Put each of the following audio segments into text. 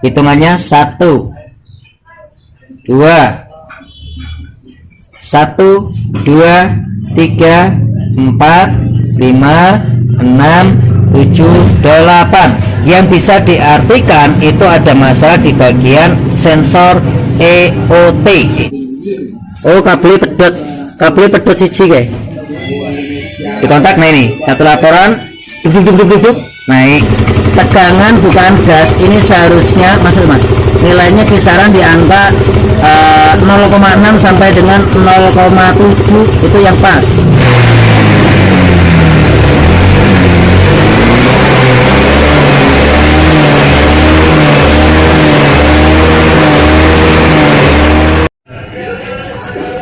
Hitungannya 1 2 1 2 3 4 5 6 7 8. Yang bisa diartikan itu ada masalah di bagian sensor EOT. Oh, kabel pedot siji guys. Dikontak. Nah ini satu laporan, duk naik. Tegangan bukan gas, ini seharusnya mas nilainya kisaran di angka 0,6 sampai dengan 0,7 itu yang pas.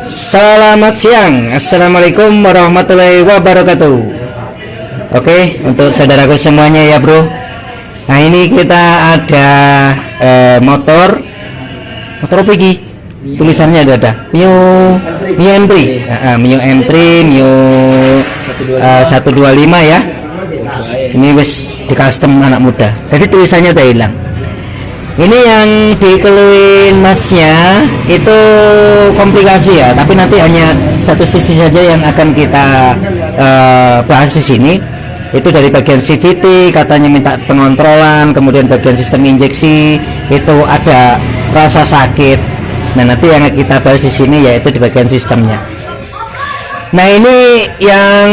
Selamat siang, assalamualaikum warahmatullahi wabarakatuh. Oke, untuk saudaraku semuanya ya bro. Nah ini kita ada motor apa ini? Tulisannya ada Mio M3, Mio M3, Mio 125 ya. Ini wis di custom anak muda, jadi tulisannya udah hilang. Ini yang dikeluhin masnya itu komplikasi ya, tapi nanti hanya satu sisi saja yang akan kita bahas di sini. Itu dari bagian CVT katanya minta pengontrolan, kemudian bagian sistem injeksi itu ada rasa sakit. Nah nanti yang kita bahas di sini yaitu di bagian sistemnya. Nah ini yang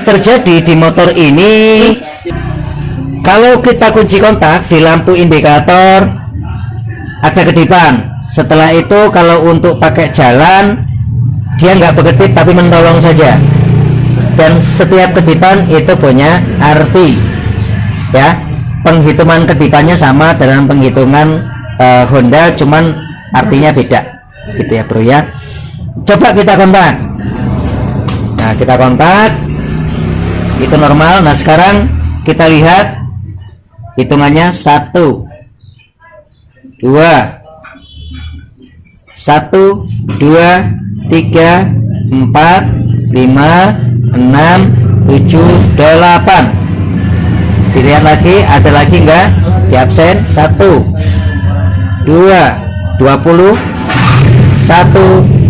terjadi di motor ini. Kalau kita kunci kontak di lampu indikator ada kedipan. Setelah itu kalau untuk pakai jalan dia nggak berkedip tapi menolong saja. Dan setiap kedipan itu punya arti ya. Penghitungan kedipannya sama dalam penghitungan Honda, cuman artinya beda gitu ya bro ya. Coba kita kontak. Nah kita kontak itu normal. Nah sekarang kita lihat hitungannya 1 2 1 2 3 4 5 6 7 8. Dilihat lagi, ada lagi enggak di absen? 1 2 20 1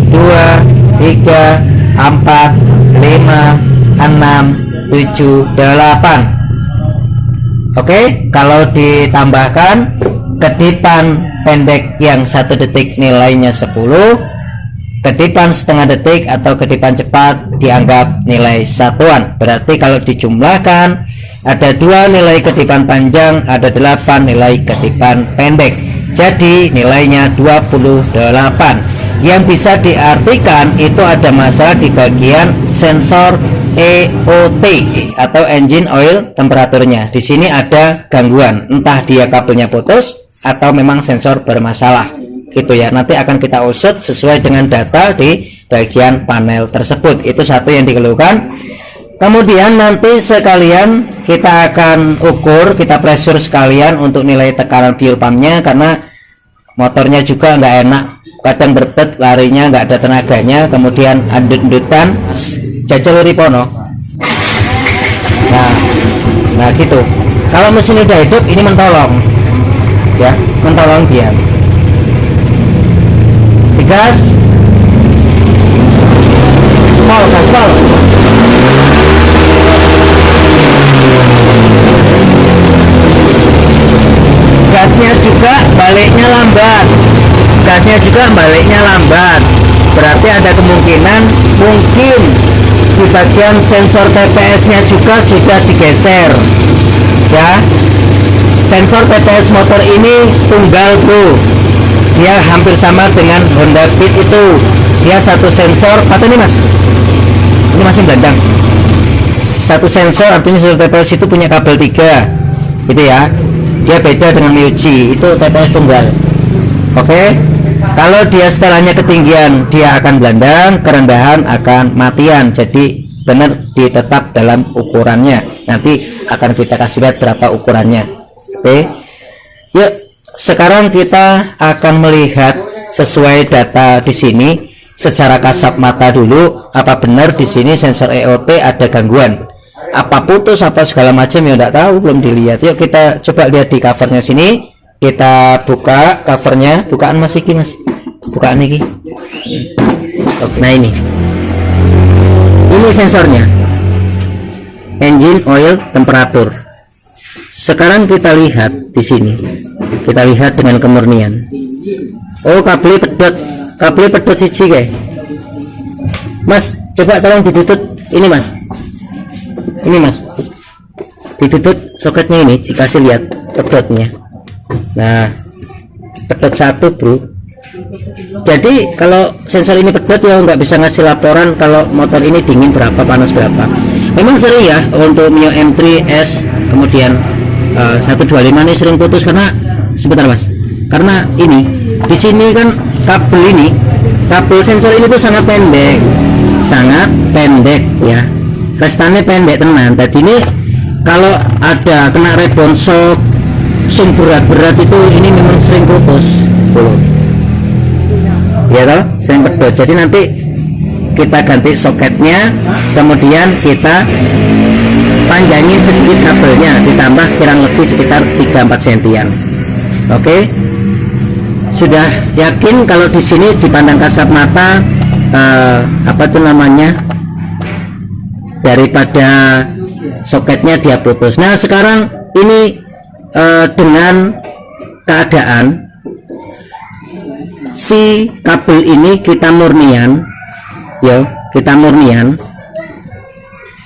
2 3 4 5 6 7 8. Oke, kalau ditambahkan kedipan pendek yang 1 detik nilainya 10, kedipan setengah detik atau kedipan cepat dianggap nilai satuan. Berarti kalau dijumlahkan ada 2 nilai kedipan panjang, ada 8 nilai kedipan pendek. Jadi nilainya 28. Yang bisa diartikan itu ada masalah di bagian sensor EOT atau engine oil temperaturnya. Di sini ada gangguan, entah dia kabelnya putus atau memang sensor bermasalah gitu ya. Nanti akan kita usut sesuai dengan data di bagian panel tersebut. Itu satu yang dikeluhkan. Kemudian nanti sekalian kita akan ukur, kita pressure sekalian untuk nilai tekanan fuel pumpnya, karena motornya juga nggak enak, kadang berpet larinya nggak ada tenaganya, kemudian andut-andutan jajal ripono. Nah gitu. Kalau mesin udah hidup ini mentolong ya, mentolong dia. Digas, gaspol. Gasnya juga baliknya lambat. Berarti ada kemungkinan mungkin di bagian sensor TPS nya juga sudah digeser ya. Sensor TPS motor ini tunggal bro, dia hampir sama dengan Honda Beat itu. Dia satu sensor, apa ini mas? Ini masih belandang. Satu sensor, artinya sensor TPS itu punya kabel 3 gitu ya. Dia beda dengan Miyuji, itu TPS tunggal. Oke. Kalau dia setelahnya ketinggian dia akan belandang, kerendahan akan matian. Jadi benar ditetap dalam ukurannya. Nanti akan kita kasih lihat berapa ukurannya. Oke. Yuk, sekarang kita akan melihat sesuai data di sini secara kasat mata dulu, apa benar di sini sensor EOT ada gangguan. apa putus apa segala macam ya enggak tahu, belum dilihat. Yuk kita coba lihat di covernya sini. Kita buka covernya, bukaan Mas iki Mas, bukaan iki. Nah ini sensornya, engine oil temperatur. Sekarang kita lihat di sini, kita lihat dengan kemurnian. Oh, kabel pedot siji kayak Mas, coba tolong ditutut ini Mas, ditutut soketnya ini, dikasih lihat pedotnya. Nah, pedot satu bro. Jadi kalau sensor ini pedot ya nggak bisa ngasih laporan kalau motor ini dingin berapa, panas berapa. Memang sering ya untuk Mio M3S kemudian 125 ini sering putus karena sebentar Mas, karena ini di sini kan kabel sensor ini tuh sangat pendek ya, restannya pendek tenan. Tadi ini kalau ada kena rebound shock sing berat-berat itu ini memang sering putus ya toh, sering pedot. Jadi nanti kita ganti soketnya, kemudian kita panjangin sedikit kabelnya, ditambah kurang lebih sekitar 3-4 sentian. Oke, sudah yakin kalau di sini dipandang kasat mata apa tuh namanya, daripada soketnya dia putus. Nah sekarang ini dengan keadaan si kabel ini kita murnian,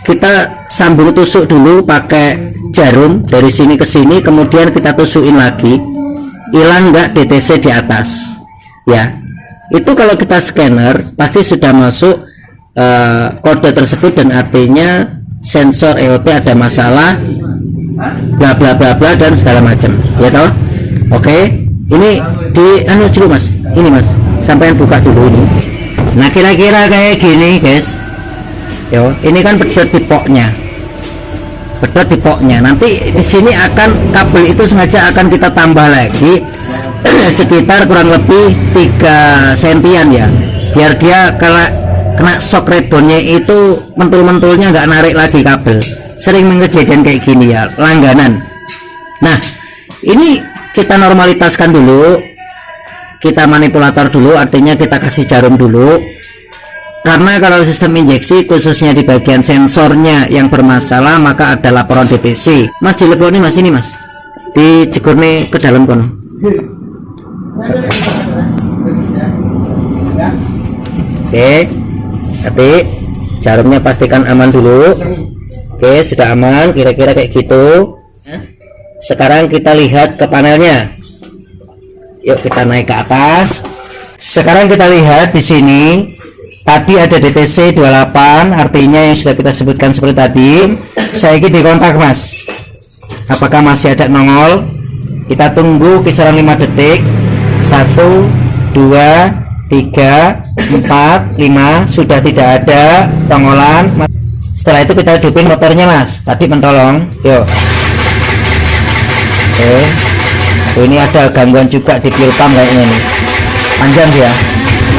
kita sambung tusuk dulu pakai jarum dari sini ke sini, kemudian kita tusukin lagi, hilang nggak DTC di atas ya. Itu kalau kita scanner pasti sudah masuk kode tersebut dan artinya sensor EOT ada masalah, bla bla bla bla dan segala macam ya toh. Oke, ini di dulu Mas, ini Mas sampai buka dulu ini. Nah kira-kira kayak gini guys. Yo, ini kan pedot di poknya, nanti di sini akan kabel itu sengaja akan kita tambah lagi sekitar kurang lebih 3 sentian ya, biar dia kena shock reboundnya itu mentul-mentulnya nggak narik lagi kabel. Sering kejadian kayak gini ya, langganan. Nah ini kita normalitaskan dulu, kita manipulator dulu, artinya kita kasih jarum dulu, karena kalau sistem injeksi khususnya di bagian sensornya yang bermasalah maka ada laporan DTC. Mas dilepok nih Mas, ini Mas dijegur nih ke dalam kono. Oke, tapi jarumnya pastikan aman dulu. Oke, sudah aman, kira-kira kayak gitu. Sekarang kita lihat ke panelnya. Yuk kita naik ke atas. Sekarang kita lihat di sini. Tadi ada DTC 28, artinya yang sudah kita sebutkan seperti tadi. Saya ini dikontak Mas, apakah masih ada nongol? Kita tunggu kisaran 5 detik. 1, 2, 3, 4, 5. Sudah tidak ada tongolan. Setelah itu kita hidupin motornya Mas, tadi mentolong. Yuk. Oke. Ini ada gangguan juga di fuel pump kayaknya nih, panjang dia.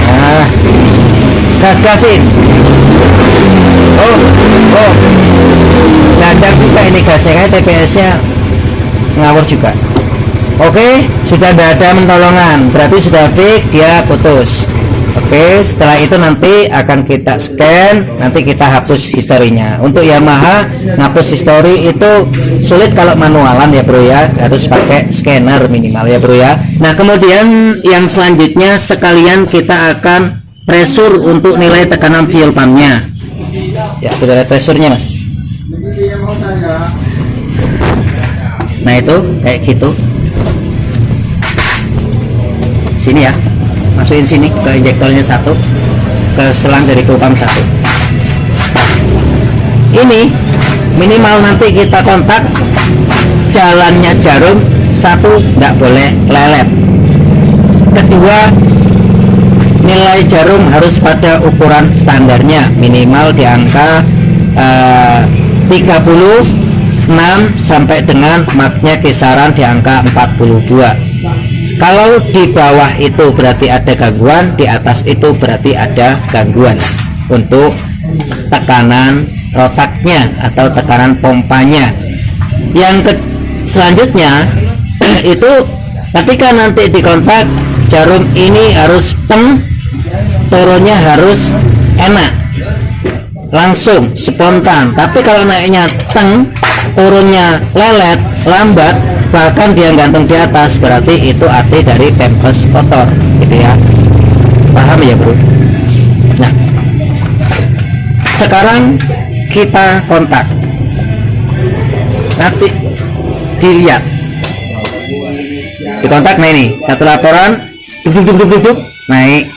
Nah, gas-gasin. Oh dadang juga ini gasnya, TPS nya ngawur juga. Oke, sudah tidak ada mentolongan, berarti sudah fix dia putus. Oke, setelah itu nanti akan kita scan, nanti kita hapus historinya. Untuk Yamaha ngapus histori itu sulit kalau manualan ya bro ya, harus pakai scanner minimal ya bro ya. Nah kemudian yang selanjutnya sekalian kita akan pressure untuk nilai tekanan fuel pumpnya ya, kita lihat pressurnya Mas. Nah itu kayak gitu, sini ya, masukin sini ke injektornya 1, ke selang dari fuel pump 1. Ini minimal nanti kita kontak jalannya jarum 1 nggak boleh lelet, kedua nilai jarum harus pada ukuran standarnya, minimal di angka 36 sampai dengan maknya kisaran di angka 42. Kalau di bawah itu berarti ada gangguan, di atas itu berarti ada gangguan untuk tekanan rotaknya atau tekanan pompanya. Yang selanjutnya itu ketika nanti dikontak, jarum ini harus turunnya harus enak, langsung spontan. Tapi kalau naiknya turunnya lelet, lambat, bahkan dia gantung di atas, berarti itu arti dari pampers kotor gitu ya. Paham ya bro? Nah, sekarang kita kontak, nanti dilihat di kontak. Nah ini satu laporan duk, naik,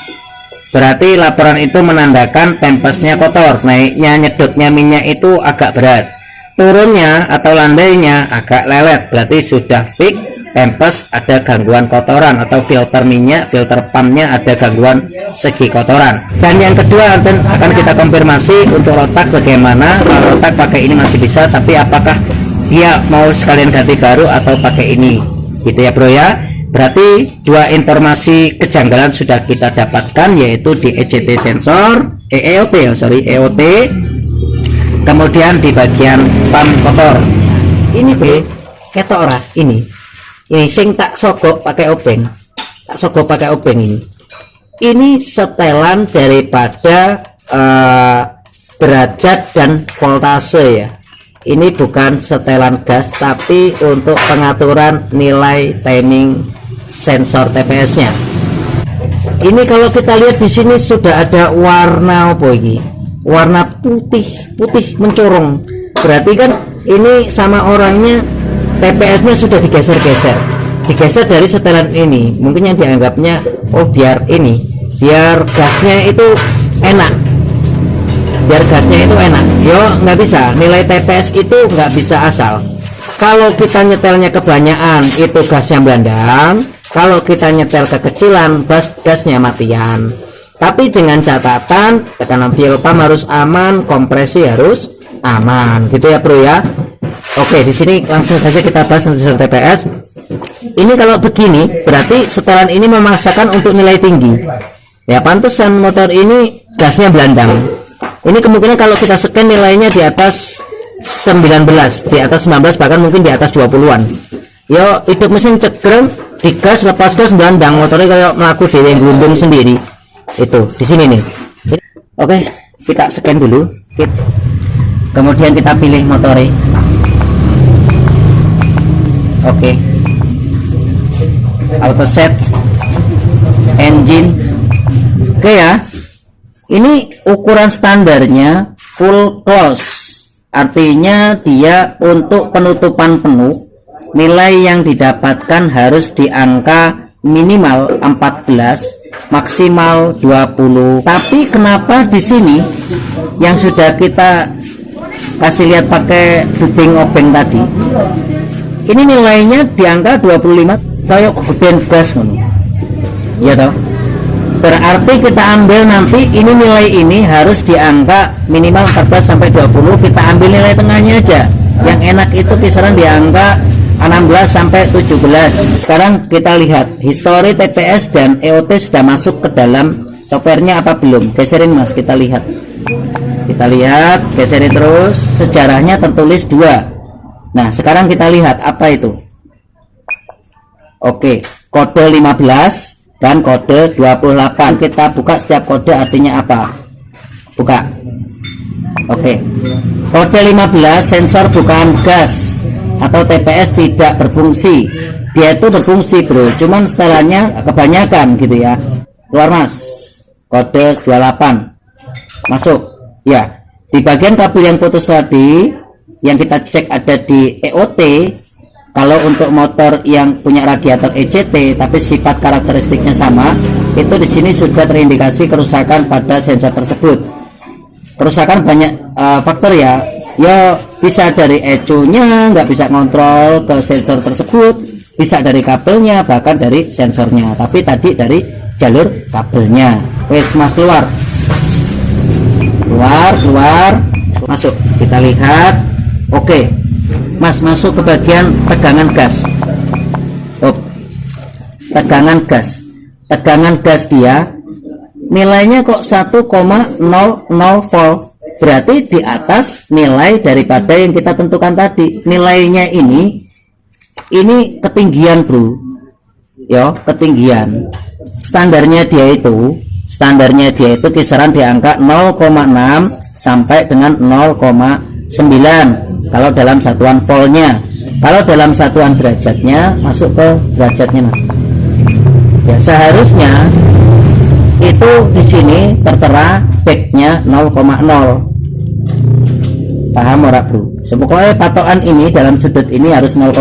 berarti laporan itu menandakan pampersnya kotor. Naiknya, nyedotnya minyak itu agak berat, turunnya atau landainya agak lelet, berarti sudah fix pampers ada gangguan kotoran, atau filter minyak, filter pumpnya ada gangguan segi kotoran. Dan yang kedua akan kita konfirmasi untuk rotak bagaimana. Kalau rotak pakai ini masih bisa, tapi apakah dia mau sekalian ganti baru atau pakai ini gitu ya bro ya. Berarti dua informasi kejanggalan sudah kita dapatkan, yaitu di ECT sensor, EOT, kemudian di bagian pump kotor. Ini bro, ketok ora ini sing tak sogok pakai obeng, ini setelan daripada derajat dan voltase ya. Ini bukan setelan gas, tapi untuk pengaturan nilai timing sensor TPS nya. Ini kalau kita lihat di sini sudah ada warna apa ini, warna putih mencorong, berarti kan ini sama orangnya TPS nya sudah digeser dari setelan ini. Mungkin yang dianggapnya oh biar gasnya itu enak, yo nggak bisa. Nilai TPS itu nggak bisa asal. Kalau kita nyetelnya kebanyakan itu gasnya belandang, kalau kita nyetel kekecilan gasnya matian. Tapi dengan catatan tekanan fuel pump harus aman, kompresi harus aman gitu ya bro ya. Oke, di sini langsung saja kita bahas sensor TPS. Ini kalau begini berarti setelan ini memaksakan untuk nilai tinggi ya, pantesan motor ini gasnya belandang. Ini kemungkinan kalau kita scan nilainya di atas 19, di atas 19, bahkan mungkin di atas 20-an. Yo hidup mesin cekrem, digas lepas gas belandang, motornya kayak melaku dewe gelundung sendiri. Itu di sini nih. Oke, kita scan dulu, kemudian kita pilih motornya. Oke, auto set engine. Oke ya, ini ukuran standarnya full close, artinya dia untuk penutupan penuh nilai yang didapatkan harus di angka minimal 14 maksimal 20. Tapi kenapa di sini yang sudah kita kasih lihat pakai tubing obeng tadi, ini nilainya di angka 25 kayak kegedean gas ya toh. Berarti kita ambil nanti ini nilai ini harus di angka minimal 14 sampai 20. Kita ambil nilai tengahnya aja, yang enak itu kisaran di angka 16 sampai 17. Sekarang kita lihat histori TPS dan EOT sudah masuk ke dalam softwarenya apa belum. Geserin mas, kita lihat, geserin terus. Sejarahnya tertulis 2. Nah sekarang kita lihat apa itu. Oke, kode 15 dan kode 28. Kita buka setiap kode artinya apa, buka. Oke, kode 15 sensor bukaan gas atau TPS tidak berfungsi. Dia itu berfungsi bro, cuman setelannya kebanyakan gitu ya. Keluar mas, kode 28 masuk ya. Di bagian kabel yang putus tadi yang kita cek ada di EOT. Kalau untuk motor yang punya radiator ECT tapi sifat karakteristiknya sama, itu di sini sudah terindikasi kerusakan pada sensor tersebut. Kerusakan banyak faktor ya. Ya bisa dari ECU-nya nggak bisa kontrol ke sensor tersebut, bisa dari kabelnya, bahkan dari sensornya. Tapi tadi dari jalur kabelnya. Wes mas, keluar, masuk. Kita lihat. Oke, mas masuk ke bagian tegangan gas. Tegangan gas dia nilainya kok 1,00 volt. berarti di atas nilai daripada yang kita tentukan tadi. Nilainya ini ketinggian bro, yo ketinggian. Standarnya dia itu kisaran di angka 0,6 sampai dengan 0,9 kalau dalam satuan voltnya. Kalau dalam satuan derajatnya masuk ke derajatnya mas. Ya seharusnya itu di sini tertera backnya 0,0. Paham ora bro? Pokoknya patokan ini dalam sudut ini harus 0,0,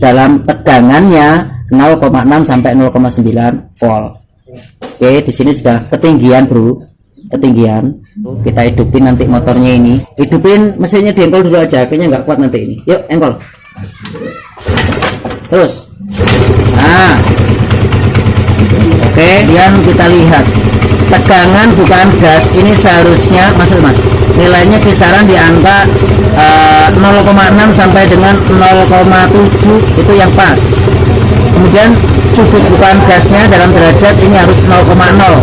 dalam tegangannya 0,6 sampai 0,9 volt. Oke, di sini sudah ketinggian bro, ketinggian. Kita hidupin nanti motornya ini. Hidupin mesinnya diengkol dulu aja, kayaknya nggak kuat nanti ini. Yuk engkol. Terus. Nah. Oke, kemudian kita lihat tegangan bukan gas ini seharusnya masuk mas. Nilainya kisaran di angka 0,6 sampai dengan 0,7 itu yang pas. Kemudian sudut bukan gasnya dalam derajat ini harus 0,0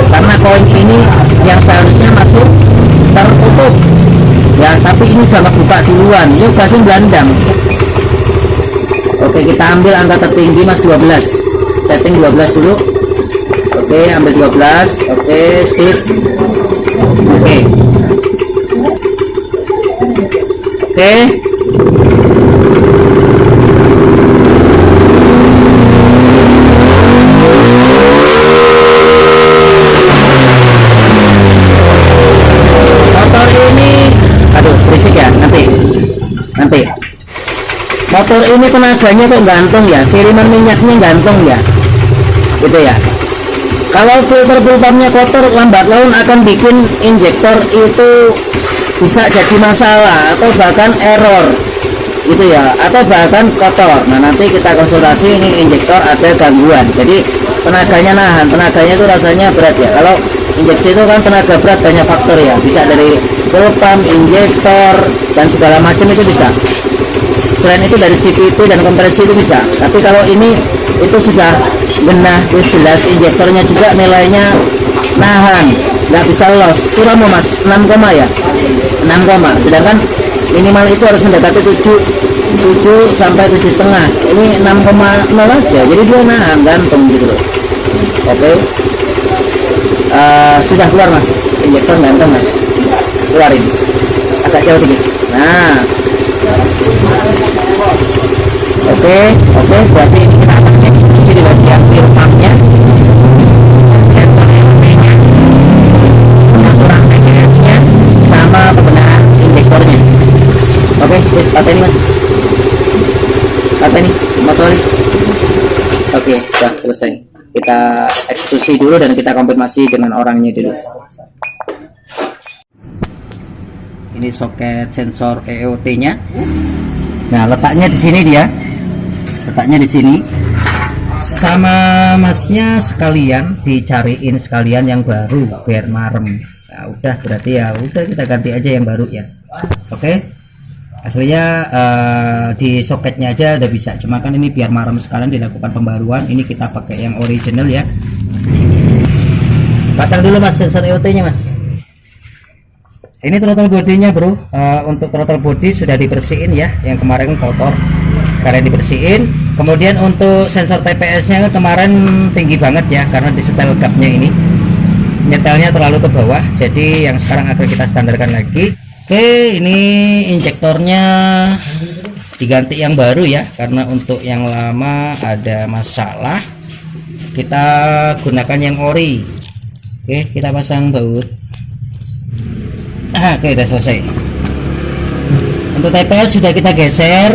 karena koin ini yang seharusnya masuk tertutup ya, tapi ini udah buka duluan. Yuk gasnya belandang. Oke, kita ambil angka tertinggi mas, 12. Setting 12 dulu. Oke, ambil 12. Oke, sip. Oke. Oke. Motor ini tenaganya kok gantung ya, kiriman minyaknya gantung ya, gitu ya. Kalau filter pumpnya kotor, lambat laun akan bikin injektor itu bisa jadi masalah atau bahkan error, gitu ya, atau bahkan kotor. Nah nanti kita konsultasi ini injektor ada gangguan, jadi tenaganya nahan, tenaganya itu rasanya berat ya. Kalau injeksi itu kan tenaga berat, banyak faktor ya, bisa dari pump, injektor dan segala macam itu bisa. Selain itu dari CVT dan kompresi itu bisa. Tapi kalau ini itu sudah genah, jelas injektornya juga nilainya nahan, nggak bisa loss. Kurang mas 6, ya 6, sedangkan minimal itu harus mendekati 7 sampai 7,5. Ini 6,0 aja, jadi dia nahan gantung gitu loh. Oke. Sudah keluar mas, injektor gantung mas, keluarin agak jauh dikit. Nah oke, berarti ini kita akan eksekusi di bagian pumpnya, sensor LT-nya, pengaturan TGS-nya, sama pembenahan injektornya. Oke, wis pateni mas, pateni motor. Oke, sudah selesai. Kita eksekusi dulu dan kita konfirmasi dengan orangnya dulu. Ini soket sensor EOT-nya. Nah, letaknya di sini dia. Letaknya di sini. Sama masnya sekalian dicariin sekalian yang baru biar marem. Nah, udah berarti ya udah kita ganti aja yang baru ya. Oke. Aslinya di soketnya aja udah bisa. Cuma kan ini biar marem sekalian dilakukan pembaruan. Ini kita pakai yang original ya. Pasang dulu mas sensor EOT-nya mas. Ini throttle bodinya bro, untuk throttle body sudah dibersihin ya, yang kemarin kotor sekarang dibersihin. Kemudian untuk sensor TPS-nya kemarin tinggi banget ya, karena di setel gapnya ini nyetelnya terlalu ke bawah, jadi yang sekarang akan kita standarkan lagi. Oke, ini injektornya diganti yang baru ya, karena untuk yang lama ada masalah. Kita gunakan yang ori. Oke, kita pasang baut. Oke, udah selesai. Untuk TPS sudah kita geser,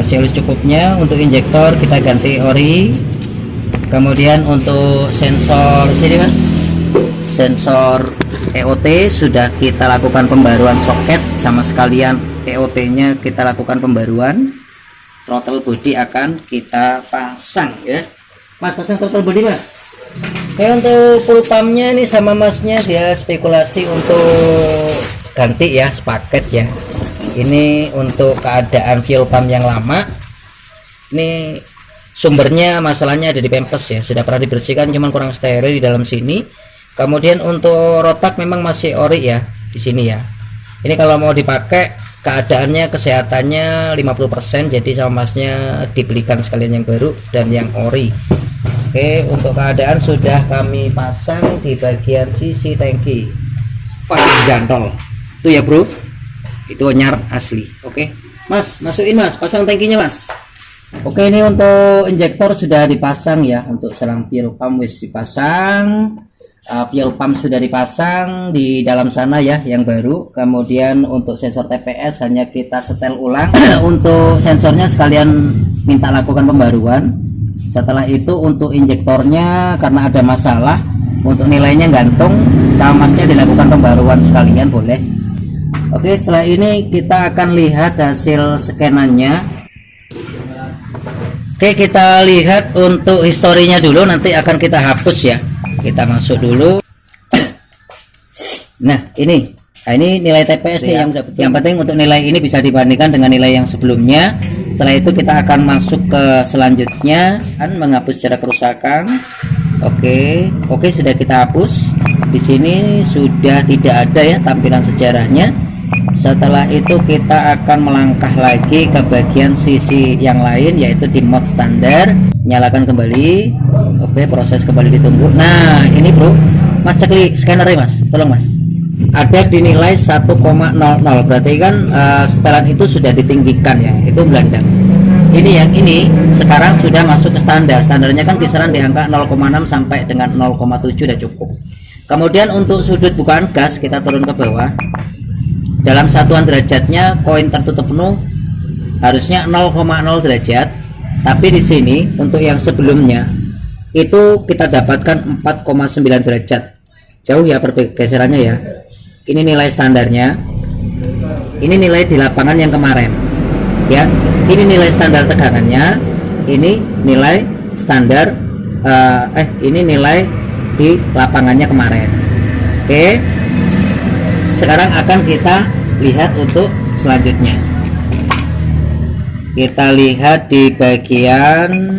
kasih oleh cukupnya. Untuk injektor kita ganti ori. Kemudian untuk sensor sini mas, sensor EOT sudah kita lakukan pembaruan soket sama sekalian EOT-nya kita lakukan pembaruan. Throttle body akan kita pasang ya. Mas, pasang throttle body mas. Oke, untuk full pumpnya ini sama masnya dia spekulasi untuk ganti ya, sepaket ya. Ini untuk keadaan fuel pump yang lama. Ini sumbernya masalahnya ada di pempes ya, sudah pernah dibersihkan cuman kurang steril di dalam sini. Kemudian untuk rotak memang masih ori ya di sini ya. Ini kalau mau dipakai keadaannya, kesehatannya 50%, jadi sama masnya dibelikan sekalian yang baru dan yang ori. Oke, untuk keadaan sudah kami pasang di bagian sisi tangki. Pakai jantol itu ya bro, itu nyar asli. Oke mas, masukin mas, pasang tangkinya mas. Oke, ini untuk injektor sudah dipasang ya, untuk selang fuel pump wis dipasang, fuel pump sudah dipasang di dalam sana ya yang baru. Kemudian untuk sensor TPS hanya kita setel ulang. Untuk sensornya sekalian minta lakukan pembaruan. Setelah itu untuk injektornya karena ada masalah, untuk nilainya gantung, sama masnya dilakukan pembaruan sekalian boleh. Oke, setelah ini kita akan lihat hasil scanannya. Oke, kita lihat untuk historinya dulu, nanti akan kita hapus ya. Kita masuk dulu. Nah ini nilai TPS nih yang penting untuk nilai ini bisa dibandingkan dengan nilai yang sebelumnya. Setelah itu kita akan masuk ke selanjutnya, menghapus secara kerusakan. Oke, sudah kita hapus. Di sini sudah tidak ada ya tampilan sejarahnya. Setelah itu kita akan melangkah lagi ke bagian sisi yang lain, yaitu di mode standar. Nyalakan kembali. Oke, proses kembali ditunggu. Nah ini bro, mas cek scannernya mas, tolong mas. Ada di nilai 1,00, berarti kan setelan itu sudah ditinggikan ya, itu belandang. Ini yang ini sekarang sudah masuk ke standar. Standarnya kan kisaran di angka 0,6 sampai dengan 0,7 udah cukup. Kemudian untuk sudut bukaan gas kita turun ke bawah. Dalam satuan derajatnya koin tertutup penuh harusnya 0,0 derajat, tapi di sini untuk yang sebelumnya itu kita dapatkan 4,9 derajat. Jauh ya pergeserannya ya. Ini nilai standarnya. Ini nilai di lapangan yang kemarin. Ya, ini nilai standar tegangannya. Ini nilai standar ini nilai di lapangannya kemarin. Oke. Sekarang akan kita lihat untuk selanjutnya. Kita lihat di bagian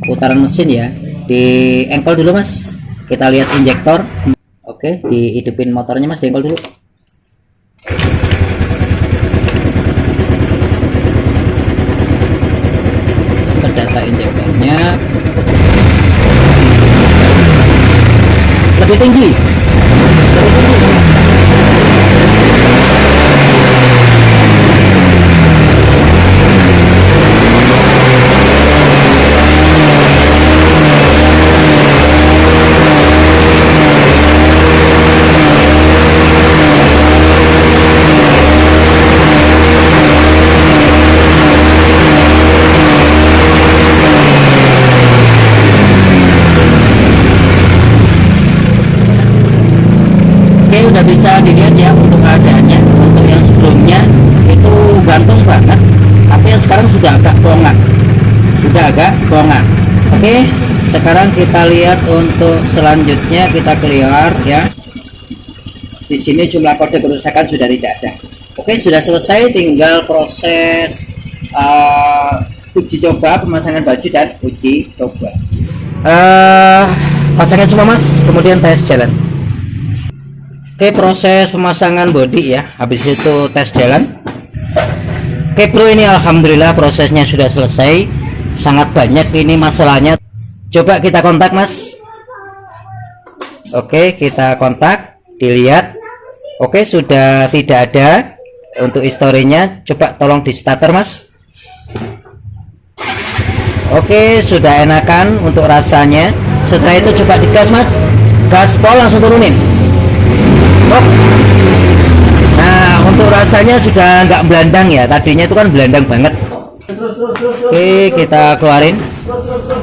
putaran mesin ya, di engkol dulu mas. Kita lihat injektor. Oke, dihidupin motornya mas, di engkol dulu. Ke data injektornya lebih tinggi. Udah bisa dilihat ya untuk keadaannya. Untuk yang sebelumnya itu gantung banget, tapi yang sekarang sudah agak bolongan. Oke, sekarang kita lihat untuk selanjutnya, kita keluar ya. Di sini jumlah kode kerusakan sudah tidak ada. Oke, sudah selesai, tinggal proses uji coba pemasangan baju dan uji coba. Pasangnya semua mas, kemudian tes jalan. Oke, proses pemasangan bodi ya, habis itu tes jalan. Oke bro, ini alhamdulillah prosesnya sudah selesai. Sangat banyak ini masalahnya. Coba kita kontak mas. Oke, kita kontak, dilihat. Oke, sudah tidak ada untuk historinya. Coba tolong di starter mas. Oke, sudah enakan untuk rasanya. Setelah itu coba digas mas, gaspol langsung turunin. Nah, untuk rasanya sudah nggak belandang ya, tadinya itu kan belandang banget. Oke, kita keluarin,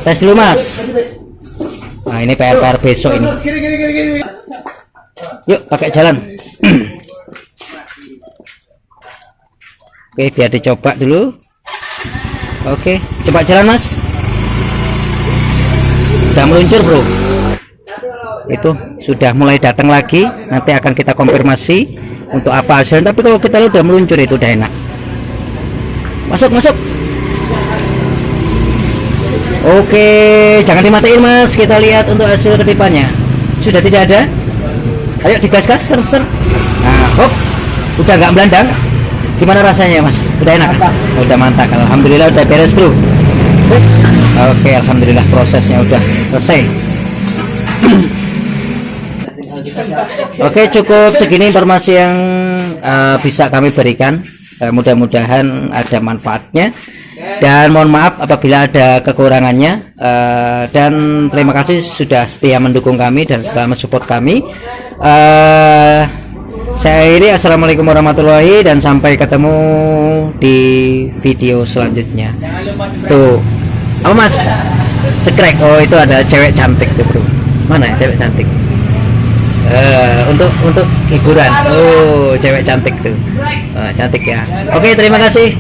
tes dulu mas. Nah, ini PR besok ini. Yuk pakai jalan. Oke, biar dicoba dulu. Oke, coba jalan mas. Udah meluncur bro, itu sudah mulai datang lagi. Nanti akan kita konfirmasi untuk apa hasilnya, tapi kalau kita udah meluncur itu udah enak. Masuk. Oke, jangan dimatiin mas, kita lihat untuk hasil kedipannya. Sudah tidak ada. Ayo digas-gas, ser. Nah, hop. Udah nggak melandang? Gimana rasanya mas? Udah enak? Udah mantap. Alhamdulillah udah beres bro. Oke, alhamdulillah prosesnya udah selesai. Oke, cukup segini informasi yang bisa kami berikan. Mudah-mudahan ada manfaatnya. Dan mohon maaf apabila ada kekurangannya. Dan terima kasih sudah setia mendukung kami dan selamat support kami. Saya akhiri, assalamualaikum warahmatullahi, dan sampai ketemu di video selanjutnya. Tuh, apa mas? Sekrek. Oh itu ada cewek cantik tuh bro. Mana ya cewek cantik? Untuk hiburan. Oh cewek cantik tuh. Cantik ya. Oke, terima kasih.